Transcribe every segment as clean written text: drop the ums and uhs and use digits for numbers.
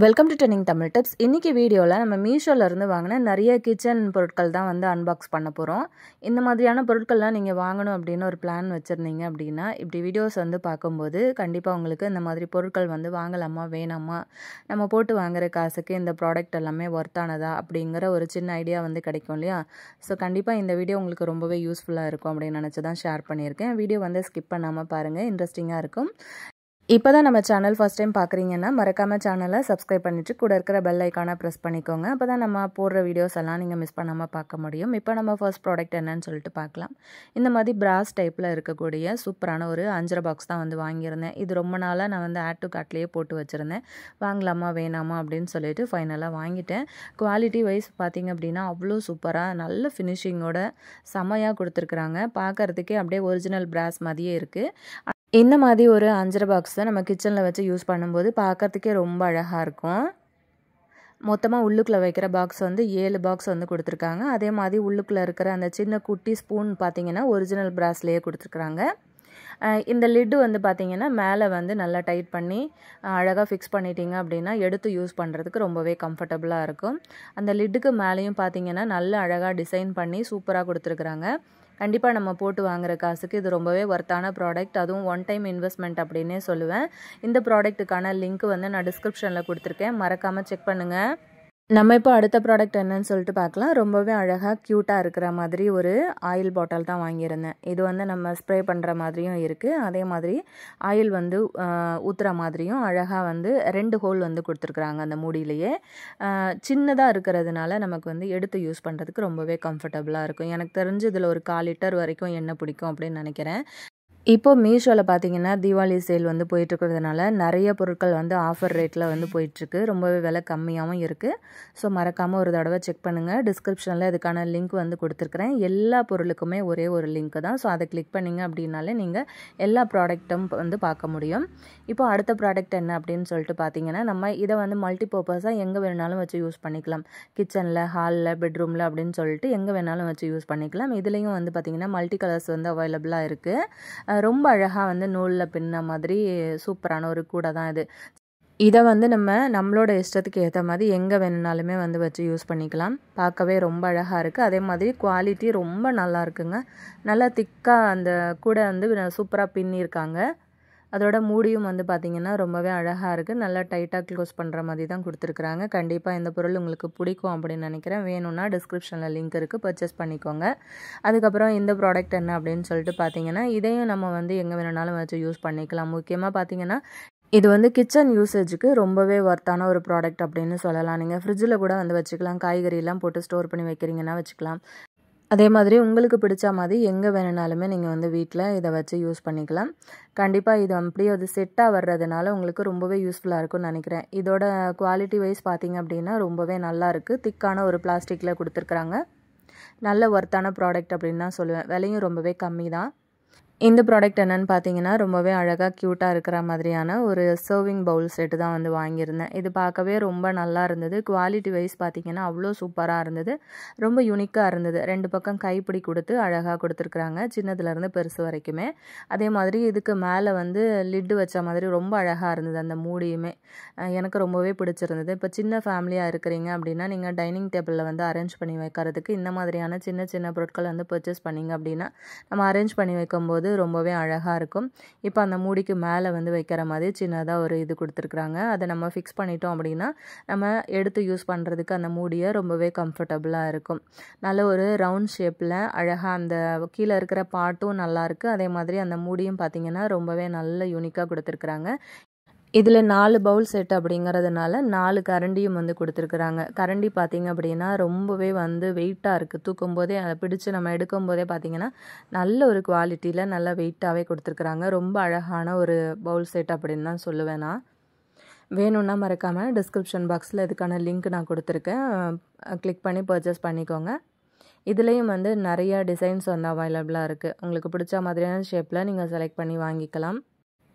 Welcome to trending Tamil tips. இன்றைக்கி வீடியோவில் நம்ம மீஷோவில் இருந்து வாங்கின நிறைய கிச்சன் பொருட்கள் தான் வந்து அன்பாக்ஸ் பண்ண போகிறோம். இந்த மாதிரியான பொருட்கள்லாம் நீங்கள் வாங்கணும் அப்படின்னு ஒரு பிளான் வச்சுருந்தீங்க அப்படின்னா இப்படி வீடியோஸ் வந்து பார்க்கும்போது கண்டிப்பாக உங்களுக்கு இந்த மாதிரி பொருட்கள் வந்து வாங்கலாமா வேணாமா, நம்ம போட்டு வாங்குற காசுக்கு இந்த ப்ராடக்ட் எல்லாமே ஒர்த்தானதா அப்படிங்கிற ஒரு சின்ன ஐடியா வந்து கிடைக்கும் இல்லையா. ஸோ கண்டிப்பாக இந்த வீடியோ உங்களுக்கு ரொம்பவே யூஸ்ஃபுல்லாக இருக்கும் அப்படின்னு நினச்சி தான் ஷேர் பண்ணியிருக்கேன். வீடியோ வந்து ஸ்கிப் பண்ணாமல் பாருங்கள், இன்ட்ரெஸ்டிங்காக இருக்கும். இப்போ தான் நம்ம சேனல் ஃபஸ்ட் டைம் பார்க்குறீங்கன்னா மறக்காமல் சேனலை சப்ஸ்கிரைப் பண்ணிவிட்டு கூட இருக்கிற பெல் ஐக்கானை ப்ரெஸ் பண்ணிக்கோங்க. அப்போ தான் நம்ம போடுற வீடியோஸ் எல்லாம் நீங்கள் மிஸ் பண்ணாமல் பார்க்க முடியும். இப்போ நம்ம ஃபர்ஸ்ட் ப்ராடக்ட் என்னன்னு சொல்லிட்டு பார்க்கலாம். இந்த மாதிரி பிராஸ் டைப்பில் இருக்கக்கூடிய சூப்பரான ஒரு 5 பாக்ஸ் தான் வந்து வாங்கியிருந்தேன். இது ரொம்ப நாளாக நான் வந்து ஆட் டு கார்ட்லேயே போட்டு வச்சுருந்தேன். வாங்கலாமா வேணாமா அப்படின்னு சொல்லிட்டு ஃபைனலாக வாங்கிட்டேன். குவாலிட்டி வைஸ் பார்த்திங்க அப்படின்னா அவ்வளோ சூப்பராக நல்ல ஃபினிஷிங்கோட செமையாக கொடுத்துருக்குறாங்க. பார்க்குறதுக்கே அப்படியே ஒரிஜினல் பிராஸ் மாதிரியே இருக்குது. இந்த மாதிரி ஒரு 5 பாக்ஸை நம்ம கிச்சனில் வச்சு யூஸ் பண்ணும்போது பார்க்குறதுக்கே ரொம்ப அழகாக இருக்கும். மொத்தமாக உள்ளுக்குள்ளே வைக்கிற பாக்ஸ் வந்து 7 பாக்ஸ் வந்து கொடுத்துருக்காங்க. அதே மாதிரி உள்ளுக்குள்ளே இருக்கிற அந்த சின்ன குட்டி ஸ்பூன் பார்த்திங்கன்னா ஒரிஜினல் பிராஸ்லேயே கொடுத்துருக்குறாங்க. இந்த லிட்டு வந்து பார்த்திங்கன்னா மேலே வந்து நல்லா டைட் பண்ணி அழகாக ஃபிக்ஸ் பண்ணிட்டீங்க அப்படின்னா எடுத்து யூஸ் பண்ணுறதுக்கு ரொம்பவே கம்ஃபர்டபுளாக இருக்கும். அந்த லிட்டுக்கு மேலேயும் பார்த்திங்கன்னா நல்ல அழகாக டிசைன் பண்ணி சூப்பராக கொடுத்துருக்குறாங்க. கண்டிப்பாக நம்ம போட்டு வாங்குற காசுக்கு இது ரொம்பவே ஒர்த்தான ப்ராடக்ட். அதுவும் ஒன் டைம் இன்வெஸ்ட்மெண்ட் அப்படின்னே சொல்லுவேன். இந்த ப்ராடக்ட்டுக்கான லிங்க் வந்து நான் டிஸ்கிரிப்ஷனில் கொடுத்துருக்கேன், மறக்காமல் செக் பண்ணுங்கள். நம்ம இப்போ அடுத்த ப்ராடக்ட் என்னன்னு சொல்லிட்டு பார்க்கலாம். ரொம்பவே அழகாக க்யூட்டாக இருக்கிற மாதிரி ஒரு ஆயில் பாட்டில் தான் வாங்கியிருந்தேன். இது வந்து நம்ம ஸ்ப்ரே பண்ணுற மாதிரியும் இருக்குது, அதே மாதிரி ஆயில் வந்து ஊற்றுற மாதிரியும் அழகாக வந்து 2 ஹோல் வந்து கொடுத்துருக்குறாங்க அந்த மூடியிலேயே. சின்னதாக இருக்கிறதுனால நமக்கு வந்து எடுத்து யூஸ் பண்ணுறதுக்கு ரொம்பவே கம்ஃபர்டபுளாக இருக்கும். எனக்கு தெரிஞ்சு இதில் ஒரு 1/4 லிட்டர் வரைக்கும் எண்ணெய் பிடிக்கும் அப்படின்னு நினைக்கிறேன். இப்போது மீஷோவில் பார்த்தீங்கன்னா தீபாவளி சேல் வந்து போயிட்டுருக்கிறதுனால நிறைய பொருட்கள் வந்து ஆஃபர் ரேட்டில் வந்து போயிட்டுருக்கு. ரொம்பவே விலை கம்மியாகவும் இருக்குது. ஸோ மறக்காமல் ஒரு தடவை செக் பண்ணுங்கள். டிஸ்கிரிப்ஷனில் இதுக்கான லிங்க் வந்து கொடுத்துருக்குறேன். எல்லா பொருளுக்குமே ஒரே ஒரு லிங்க் தான். ஸோ அதை கிளிக் பண்ணிங்க அப்படின்னாலே நீங்கள் எல்லா ப்ராடக்ட்டும் வந்து பார்க்க முடியும். இப்போ அடுத்த ப்ராடக்ட் என்ன அப்படின்னு சொல்லிட்டு பார்த்தீங்கன்னா நம்ம இதை வந்து மல்டி பர்பஸாக எங்கே வேணாலும் வச்சு யூஸ் பண்ணிக்கலாம். கிச்சனில், ஹாலில், பெட்ரூமில் அப்படின்னு சொல்லிட்டு எங்கே வேணாலும் வச்சு யூஸ் பண்ணிக்கலாம். இதுலேயும் வந்து பார்த்திங்கன்னா மல்டி கலர்ஸ் வந்து அவைலபிளாக இருக்குது. ரொம்ப அழகாக வந்து நூலில் பின்ன மாதிரி சூப்பரான ஒரு கூடை தான் இது. இதை வந்து நம்மளோட இஷ்டத்துக்கு ஏற்ற மாதிரி எங்கே வேணுனாலுமே வந்து வச்சு யூஸ் பண்ணிக்கலாம். பார்க்கவே ரொம்ப அழகாக இருக்குது. அதே மாதிரி குவாலிட்டி ரொம்ப நல்லா இருக்குங்க. நல்லா திக்காக அந்த கூடை வந்து சூப்பராக பின்னியிருக்காங்க. அதோட மூடியும் வந்து பார்த்திங்கன்னா ரொம்பவே அழகாக இருக்குது. நல்லா டைட்டாக க்ளோஸ் பண்ணுற மாதிரி தான் கொடுத்துருக்குறாங்க. கண்டிப்பாக இந்த பொருள் உங்களுக்கு பிடிக்கும் அப்படின்னு நினைக்கிறேன். வேணும்னா டிஸ்கிரிப்ஷனில் லிங்க் இருக்குது, பர்ச்சேஸ் பண்ணிக்கோங்க. அதுக்கப்புறம் இந்த ப்ராடக்ட் என்ன அப்படின்னு சொல்லிட்டு பார்த்தீங்கன்னா இதையும் நம்ம வந்து எங்கே வேணுனாலும் வச்சு யூஸ் பண்ணிக்கலாம். முக்கியமாக பார்த்திங்கன்னா இது வந்து கிச்சன் யூசேஜுக்கு ரொம்பவே ஒர்த்தான ஒரு ப்ராடக்ட் அப்படின்னு சொல்லலாம். நீங்கள் ஃப்ரிட்ஜில் கூட வந்து வச்சுக்கலாம். காய்கறியெல்லாம் போட்டு ஸ்டோர் பண்ணி வைக்கிறீங்கன்னா வச்சுக்கலாம். அதே மாதிரி உங்களுக்கு பிடிச்ச மாதிரி எங்கே வேணுனாலுமே நீங்கள் வந்து வீட்டில் இதை வச்சு யூஸ் பண்ணிக்கலாம். கண்டிப்பாக இது அப்படியே அது செட்டாக வர்றதுனால உங்களுக்கு ரொம்பவே யூஸ்ஃபுல்லாக இருக்கும்னு நினைக்கிறேன். இதோட குவாலிட்டி வைஸ் பார்த்திங்க அப்படின்னா ரொம்பவே நல்லா இருக்குது. திக்கான ஒரு பிளாஸ்டிக்கில் கொடுத்துருக்குறாங்க. நல்ல ஒர்த்தான ப்ராடக்ட் அப்படின்னு தான் சொல்லுவேன். விலையும் ரொம்பவே கம்மி தான். இந்த ப்ராடக்ட் என்னென்னு பார்த்தீங்கன்னா ரொம்பவே அழகாக க்யூட்டாக இருக்கிற மாதிரியான ஒரு சர்விங் பவுல் செட்டு தான் வந்து வாங்கியிருந்தேன். இது பார்க்கவே ரொம்ப நல்லா இருந்தது. குவாலிட்டி வைஸ் பார்த்திங்கன்னா அவ்வளோ சூப்பராக இருந்தது. ரொம்ப யூனிக்காக இருந்தது. 2 பக்கம் கைப்பிடி கொடுத்து அழகாக கொடுத்துருக்குறாங்க, சின்னதுலேருந்து பெருசு வரைக்குமே. அதே மாதிரி இதுக்கு மேலே வந்து லிட்டு வச்ச மாதிரி ரொம்ப அழகாக இருந்தது அந்த மூடியுமே. எனக்கு ரொம்பவே பிடிச்சிருந்தது. இப்போ சின்ன ஃபேமிலியாக இருக்கிறீங்க அப்படின்னா நீங்கள் டைனிங் டேபிளில் வந்து அரேஞ்ச் பண்ணி வைக்கிறதுக்கு இந்த மாதிரியான சின்ன சின்ன பொருட்கள் வந்து பர்ச்சேஸ் பண்ணிங்க அப்படின்னா நம்ம அரேஞ்ச் பண்ணி வைக்கும்போது ரொம்பவே அழகாக இருக்கும். இப்போ அந்த மூடிக்கு மேலே வந்து வைக்கிற மாதிரி சின்னதாக ஒரு இது கொடுத்துருக்குறாங்க. அதை நம்ம ஃபிக்ஸ் பண்ணிட்டோம் அப்படின்னா நம்ம எடுத்து யூஸ் பண்ணுறதுக்கு அந்த மூடியை ரொம்பவே கம்ஃபர்டபுளாக இருக்கும். நல்ல ஒரு ரவுண்ட் ஷேப்பில் அழகாக அந்த கீழே இருக்கிற பாட்டும் நல்லாயிருக்கு. அதே மாதிரி அந்த மூடியும் பார்த்திங்கன்னா ரொம்பவே நல்ல யூனிக்காக கொடுத்துருக்குறாங்க. இதில் 4 பவுல் செட் அப்படிங்கிறதுனால 4 கரண்டியும் வந்து கொடுத்துருக்குறாங்க. கரண்டி பார்த்திங்க அப்படின்னா ரொம்பவே வந்து வெயிட்டாக இருக்குது. தூக்கும் போதே அதை பிடிச்சி நம்ம எடுக்கும் போதே பார்த்திங்கன்னா நல்ல ஒரு குவாலிட்டியில் நல்ல வெயிட்டாகவே கொடுத்துருக்குறாங்க. ரொம்ப அழகான ஒரு பவுல் செட் அப்படின்னு தான் சொல்லுவேன் நான். வேணும்னா மறக்காமல் டிஸ்கிரிப்ஷன் பாக்ஸில் இதுக்கான லிங்க் நான் கொடுத்துருக்கேன், கிளிக் பண்ணி பர்ச்சேஸ் பண்ணிக்கோங்க. இதுலேயும் வந்து நிறைய டிசைன்ஸ் வந்து அவைலபிளாக இருக்குது. உங்களுக்கு பிடிச்ச மாதிரியான ஷேப்பில் நீங்கள் செலக்ட் பண்ணி வாங்கிக்கலாம்.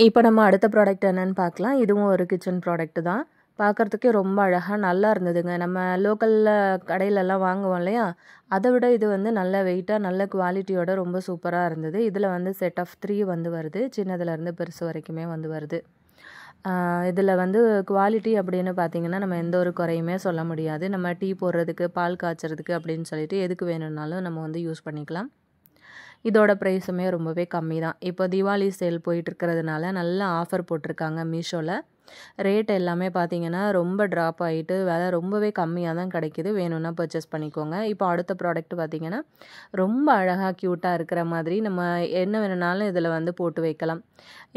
இப்போ நம்ம அடுத்த ப்ராடக்ட் என்னென்னு பார்க்கலாம். இதுவும் ஒரு கிச்சன் ப்ராடக்ட் தான். பார்க்குறதுக்கே ரொம்ப அழகாக நல்லா இருந்ததுங்க. நம்ம லோக்கலில் கடையிலலாம் வாங்குவோம் இல்லையா, அதை விட இது வந்து நல்ல வெயிட்டாக நல்ல குவாலிட்டியோட ரொம்ப சூப்பராக இருந்தது. இதில் வந்து செட் ஆஃப் 3 வந்து வருது. சின்னதுலேருந்து பெருசு வரைக்குமே வந்து வருது. இதில் வந்து குவாலிட்டி அப்படின்னு பார்த்திங்கன்னா நம்ம எந்த ஒரு குறையுமே சொல்ல முடியாது. நம்ம டீ போடுறதுக்கு, பால் காய்ச்சறதுக்கு அப்படின்னு சொல்லிட்டு எதுக்கு வேணும்னாலும் நம்ம வந்து யூஸ் பண்ணிக்கலாம். இதோட ப்ரைஸுமே ரொம்பவே கம்மி தான். இப்போ தீபாவளி சேல் போயிட்டுருக்கிறதுனால நல்ல ஆஃபர் போட்டிருக்காங்க மீஷோவில். ரேட் எல்லாமே பார்த்திங்கன்னா ரொம்ப ட்ராப் ஆகிட்டு விலை ரொம்பவே கம்மியாக தான் கிடைக்கிது. வேணும்னா பர்ச்சேஸ் பண்ணிக்கோங்க. இப்போ அடுத்த ப்ராடக்ட் பார்த்திங்கன்னா ரொம்ப அழகாக க்யூட்டாக இருக்கிற மாதிரி நம்ம என்ன வேணும்னாலும் இதில் வந்து போட்டு வைக்கலாம்.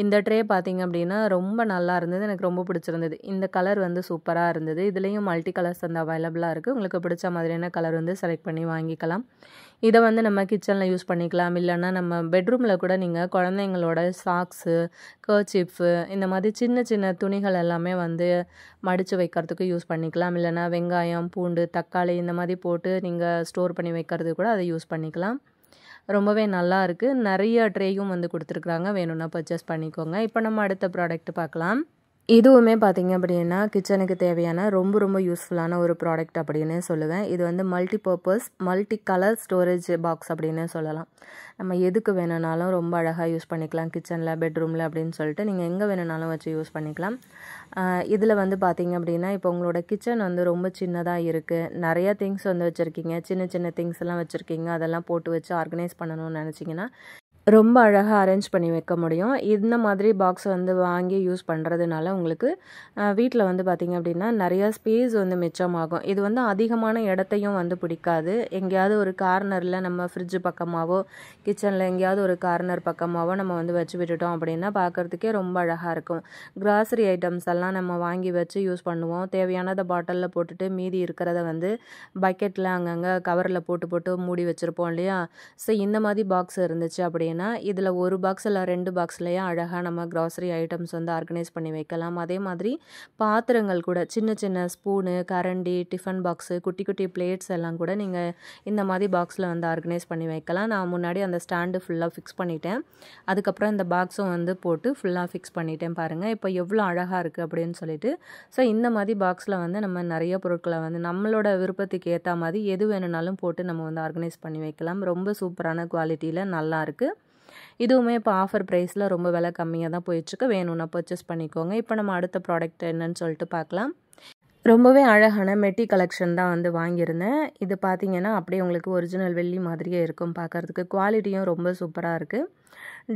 இந்த ட்ரே பார்த்திங்க அப்படின்னா ரொம்ப நல்லா இருந்தது. எனக்கு ரொம்ப பிடிச்சிருந்தது. இந்த கலர் வந்து சூப்பராக இருந்தது. இதுலேயும் மல்டி கலர்ஸ் வந்து அவைலபிளாக இருக்குது. உங்களுக்கு பிடிச்ச மாதிரியான கலர் வந்து செலக்ட் பண்ணி வாங்கிக்கலாம். இதை வந்து நம்ம கிச்சனில் யூஸ் பண்ணிக்கலாம். இல்லைன்னா நம்ம பெட்ரூமில் கூட நீங்கள் குழந்தைங்களோட சாக்ஸு, கர்ச்சீஃப்பு இந்த மாதிரி சின்ன சின்ன துணிகள் எல்லாமே வந்து மடித்து வைக்கிறதுக்கு யூஸ் பண்ணிக்கலாம். இல்லைன்னா வெங்காயம், பூண்டு, தக்காளி இந்த மாதிரி போட்டு நீங்கள் ஸ்டோர் பண்ணி வைக்கிறது கூட அதை யூஸ் பண்ணிக்கலாம். ரொம்பவே நல்லா இருக்குது. நிறைய ட்ரேயும் வந்து கொடுத்துருக்குறாங்க. வேணும்னா பர்ச்சேஸ் பண்ணிக்கோங்க. இப்போ நம்ம அடுத்த ப்ராடக்ட் பார்க்கலாம். இதுவுமே பார்த்திங்க அப்படின்னா கிச்சனுக்கு தேவையான ரொம்ப ரொம்ப யூஸ்ஃபுல்லான ஒரு ப்ராடக்ட் அப்படின்னே சொல்லுவேன். இது வந்து multi purpose multi colour storage box அப்படின்னே சொல்லலாம். நம்ம எதுக்கு வேணும்னாலும் ரொம்ப அழகாக யூஸ் பண்ணிக்கலாம். கிச்சனில், பெட்ரூமில் அப்படின்னு சொல்லிட்டு நீங்கள் எங்கே வேணும்னாலும் வச்சு யூஸ் பண்ணிக்கலாம். இதில் வந்து பார்த்திங்க அப்படின்னா இப்போ உங்களோட கிச்சன் வந்து ரொம்ப சின்னதாக இருக்குது, நிறையா திங்ஸ் வந்து வச்சுருக்கீங்க, சின்ன சின்ன திங்ஸ் எல்லாம் வச்சுருக்கீங்க, அதெல்லாம் போட்டு வச்சு ஆர்கனைஸ் பண்ணணும்னு நினச்சிங்கன்னா ரொம்ப அழகாக அரேஞ்ச் பண்ணி வைக்க முடியும். இந்த மாதிரி பாக்ஸ் வந்து வாங்கி யூஸ் பண்ணுறதுனால உங்களுக்கு வீட்டில் வந்து பார்த்திங்க அப்படின்னா நிறையா ஸ்பேஸ் வந்து மிச்சமாகும். இது வந்து அதிகமான இடத்தையும் வந்து பிடிக்காது. எங்கேயாவது ஒரு கார்னரில் நம்ம ஃப்ரிட்ஜு பக்கமாகவோ, கிச்சனில் எங்கேயாவது ஒரு கார்னர் பக்கமாகவோ நம்ம வந்து வச்சு விட்டுட்டோம் அப்படின்னா பார்க்குறதுக்கே ரொம்ப அழகாக இருக்கும். கிராசரி ஐட்டம்ஸ் எல்லாம் நம்ம வாங்கி வச்சு யூஸ் பண்ணுவோம். தேவையானதை பாட்டிலில் போட்டுட்டு மீதி இருக்கிறத வந்து பக்கெட்டில் அங்கங்கே கவரில் போட்டு போட்டு மூடி வச்சுருப்போம் இல்லையா? ஸோ இந்த மாதிரி பாக்ஸ் இருந்துச்சு அப்படின்னா இதில் ஒரு பாக்ஸ் இல்லை 2 பாக்ஸ்லேயே அழகாக நம்ம கிராசரி ஐட்டம்ஸ் வந்து ஆர்கனைஸ் பண்ணி வைக்கலாம். அதே மாதிரி பாத்திரங்கள் கூட சின்ன சின்ன ஸ்பூனு, கரண்டி, டிஃபன் பாக்ஸு, குட்டி குட்டி பிளேட்ஸ் எல்லாம் கூட நீங்கள் இந்த மாதிரி பாக்ஸில் வந்து ஆர்கனைஸ் பண்ணி வைக்கலாம். நான் முன்னாடி அந்த ஸ்டாண்டு ஃபுல்லாக ஃபிக்ஸ் பண்ணிட்டேன். அதுக்கப்புறம் இந்த பாக்ஸும் வந்து போட்டு ஃபுல்லாக ஃபிக்ஸ் பண்ணிட்டேன். பாருங்கள் இப்போ எவ்வளோ அழகாக இருக்குது அப்படின்னு சொல்லிட்டு. ஸோ இந்த மாதிரி பாக்ஸில் வந்து நம்ம நிறைய பொருட்களை வந்து நம்மளோட விருப்பத்துக்கு ஏற்ற மாதிரி எது வேணும்னாலும் போட்டு நம்ம வந்து ஆர்கனைஸ் பண்ணி வைக்கலாம். ரொம்ப சூப்பரான குவாலிட்டியில் நல்லாயிருக்கு. இதுவுமே இப்போ ஆஃபர் ப்ரைஸில் ரொம்ப விலை கம்மியாக தான் போயிட்டுருக்கு. வேணும்னா பர்ச்சேஸ் பண்ணிக்கோங்க. இப்போ நம்ம அடுத்த ப்ராடக்ட் என்னன்னு சொல்லிட்டு பார்க்கலாம். ரொம்பவே அழகான மெட்டி கலெக்ஷன் தான் வந்து வாங்கியிருந்தேன். இது பார்த்திங்கன்னா அப்படியே உங்களுக்கு ஒரிஜினல் வெள்ளி மாதிரியே இருக்கும் பார்க்குறதுக்கு. குவாலிட்டியும் ரொம்ப சூப்பராக இருக்குது.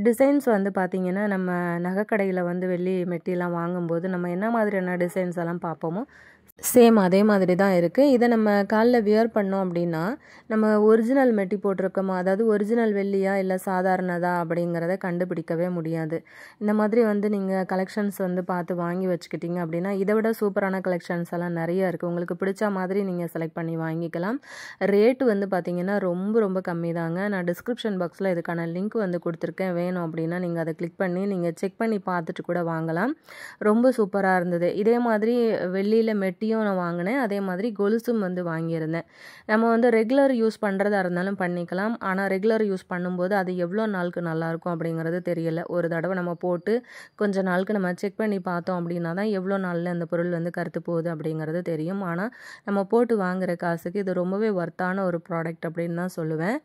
டிசைன்ஸ் வந்து பார்த்திங்கன்னா நம்ம நகைக்கடையில் வந்து வெள்ளி மெட்டிலாம் வாங்கும்போது நம்ம என்ன மாதிரியான டிசைன்ஸ் எல்லாம் பார்ப்போமோ சேம் அதே மாதிரி தான் இருக்குது. இதை நம்ம காலில் வியர் பண்ணோம் அப்படின்னா நம்ம ஒரிஜினல் மெட்டி போட்டிருக்கோமா, அதாவது ஒரிஜினல் வெள்ளியா இல்லை சாதாரணதா அப்படிங்கிறத கண்டுபிடிக்கவே முடியாது. இந்த மாதிரி வந்து நீங்கள் கலெக்ஷன்ஸ் வந்து பார்த்து வாங்கி வச்சுக்கிட்டீங்க அப்படின்னா இதை விட சூப்பரான கலெக்ஷன்ஸ் எல்லாம் நிறைய இருக்குது. உங்களுக்கு பிடிச்ச மாதிரி நீங்கள் செலக்ட் பண்ணி வாங்கிக்கலாம். ரேட்டு வந்து பார்த்திங்கன்னா ரொம்ப ரொம்ப கம்மி தாங்க. நான் டிஸ்கிரிப்ஷன் பாக்ஸில் இதுக்கான லிங்க் வந்து கொடுத்துருக்கேன். வேணும் அப்படின்னா நீங்கள் அதை கிளிக் பண்ணி நீங்கள் செக் பண்ணி பார்த்துட்டு கூட வாங்கலாம். ரொம்ப சூப்பராக இருந்தது. இதே மாதிரி வெள்ளியில் மெட்டி நான் வாங்கினேன். அதே மாதிரி கொலுசும் வந்து வாங்கியிருந்தேன். நம்ம வந்து ரெகுலர் யூஸ் பண்ணுறதா இருந்தாலும் பண்ணிக்கலாம். ஆனால் ரெகுலர் யூஸ் பண்ணும்போது அது எவ்வளோ நாளுக்கு நல்லாயிருக்கும் அப்படிங்கிறது தெரியல. ஒரு தடவை நம்ம போட்டு கொஞ்ச நாளுக்கு நம்ம செக் பண்ணி பார்த்தோம் அப்படின்னா தான் எவ்வளோ நாளில் அந்த பொருள் வந்து கருத்து போகுது அப்படிங்கிறது தெரியும். ஆனால் நம்ம போட்டு வாங்குகிற காசுக்கு இது ரொம்பவே ஒர்த்தான ஒரு ப்ராடக்ட் அப்படின்னு தான் சொல்லுவேன்.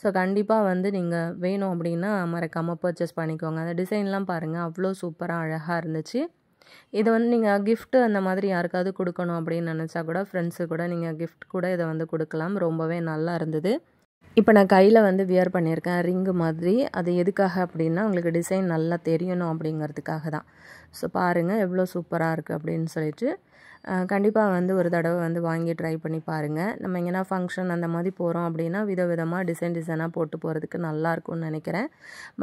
ஸோ கண்டிப்பாக வந்து நீங்கள் வேணும் அப்படின்னா மறக்காமல் பர்ச்சேஸ் பண்ணிக்கோங்க. அந்த டிசைன்லாம் பாருங்கள், அவ்வளோ சூப்பராக அழகாக இருந்துச்சு. இதை வந்து நீங்கள் கிஃப்ட்டு அந்த மாதிரி யாருக்காவது கொடுக்கணும் அப்படின்னு நினச்சா கூட ஃப்ரெண்ட்ஸு கூட நீங்கள் கிஃப்ட் கூட இதை வந்து கொடுக்கலாம். ரொம்பவே நல்லா இருந்தது. இப்போ நான் கையில் வந்து வியர் பண்ணியிருக்கேன் ரிங்கு மாதிரி. அது எதுக்காக அப்படின்னா உங்களுக்கு டிசைன் நல்லா தெரியணும் அப்படிங்கிறதுக்காக தான். ஸோ பாருங்கள் எவ்வளோ சூப்பராக இருக்குது அப்படின்னு சொல்லிட்டு. கண்டிப்பாக வந்து ஒரு தடவை வந்து வாங்கி ட்ரை பண்ணி பாருங்கள். நம்ம எங்கன்னா ஃபங்க்ஷன் அந்த மாதிரி போகிறோம் அப்படின்னா விதவிதமாக டிசைனாக போட்டு போகிறதுக்கு நல்லாயிருக்கும்னு நினைக்கிறேன்.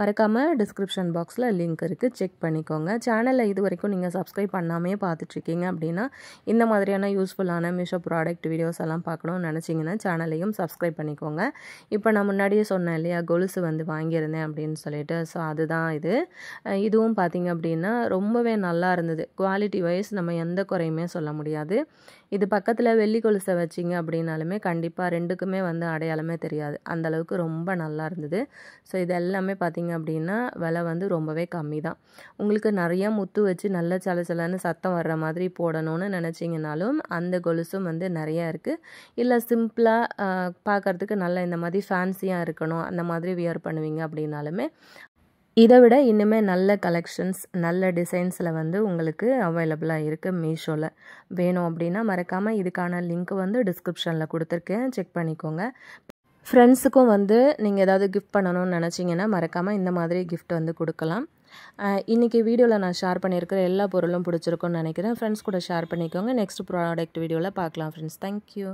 மறக்காமல் டிஸ்கிரிப்ஷன் பாக்ஸில் லிங்க் இருக்குது, செக் பண்ணிக்கோங்க. சேனலில் இது வரைக்கும் நீங்கள் சப்ஸ்கிரைப் பண்ணாமே பார்த்துட்ருக்கீங்க அப்படின்னா இந்த மாதிரியான யூஸ்ஃபுல்லான மீஷோ ப்ராடக்ட் வீடியோஸ் எல்லாம் பார்க்கணும்னு நினச்சிங்கன்னா சேனலையும் சப்ஸ்கிரைப் பண்ணிக்கோங்க. இப்போ நான் முன்னாடியே சொன்னேன் இல்லையா, கொலுசு வந்து வாங்கியிருந்தேன் அப்படின்னு சொல்லிட்டு. ஸோ அதுதான் இது. இதுவும் பார்த்திங்க அப்படின்னா ரொம்பவே நல்லா இருந்தது. குவாலிட்டி வைஸ் நம்ம எந்த குறையுமே சொல்ல முடியாது. இது பக்கத்தில் வெள்ளி கொலுசை வச்சிங்க அப்படின்னாலுமே கண்டிப்பாக ரெண்டுக்குமே வந்து அடையாளமே தெரியாது. அந்தளவுக்கு ரொம்ப நல்லா இருந்தது. ஸோ இது எல்லாமே பார்த்திங்க அப்படின்னா விலை வந்து ரொம்பவே கம்மி தான். உங்களுக்கு நிறையா முத்து வச்சு நல்ல சலச்சலன்னு சத்தம் வர்ற மாதிரி போடணும்னு நினச்சிங்கனாலும் அந்த கொலுசும் வந்து நிறையா இருக்குது. இல்லை சிம்பிளாக பார்க்குறதுக்கு நல்லா இந்த மாதிரி ஃபேன்சியாக இருக்கணும் அந்த மாதிரி வியர் பண்ணுவீங்க அப்படின்னாலுமே இதை விட இன்னுமே நல்ல கலெக்ஷன்ஸ் நல்ல டிசைன்ஸில் வந்து உங்களுக்கு அவைலபிளாக இருக்குது மீஷோவில். வேணும் அப்படின்னா மறக்காமல் இதுக்கான லிங்க் வந்து டிஸ்கிரிப்ஷனில் கொடுத்துருக்கேன், செக் பண்ணிக்கோங்க. ஃப்ரெண்ட்ஸுக்கும் வந்து நீங்கள் ஏதாவது கிஃப்ட் பண்ணணும்னு நினச்சிங்கன்னா மறக்காமல் இந்த மாதிரி கிஃப்ட் வந்து கொடுக்கலாம். இன்றைக்கி வீடியோவில் நான் ஷேர் பண்ணியிருக்கிற எல்லா பொருளும் பிடிச்சிருக்குன்னு நினைக்கிறேன். ஃப்ரெண்ட்ஸ் கூட ஷேர் பண்ணிக்கோங்க. நெக்ஸ்ட் ப்ராடக்ட் வீடியோவில் பார்க்கலாம் ஃப்ரெண்ட்ஸ். தேங்க்யூ.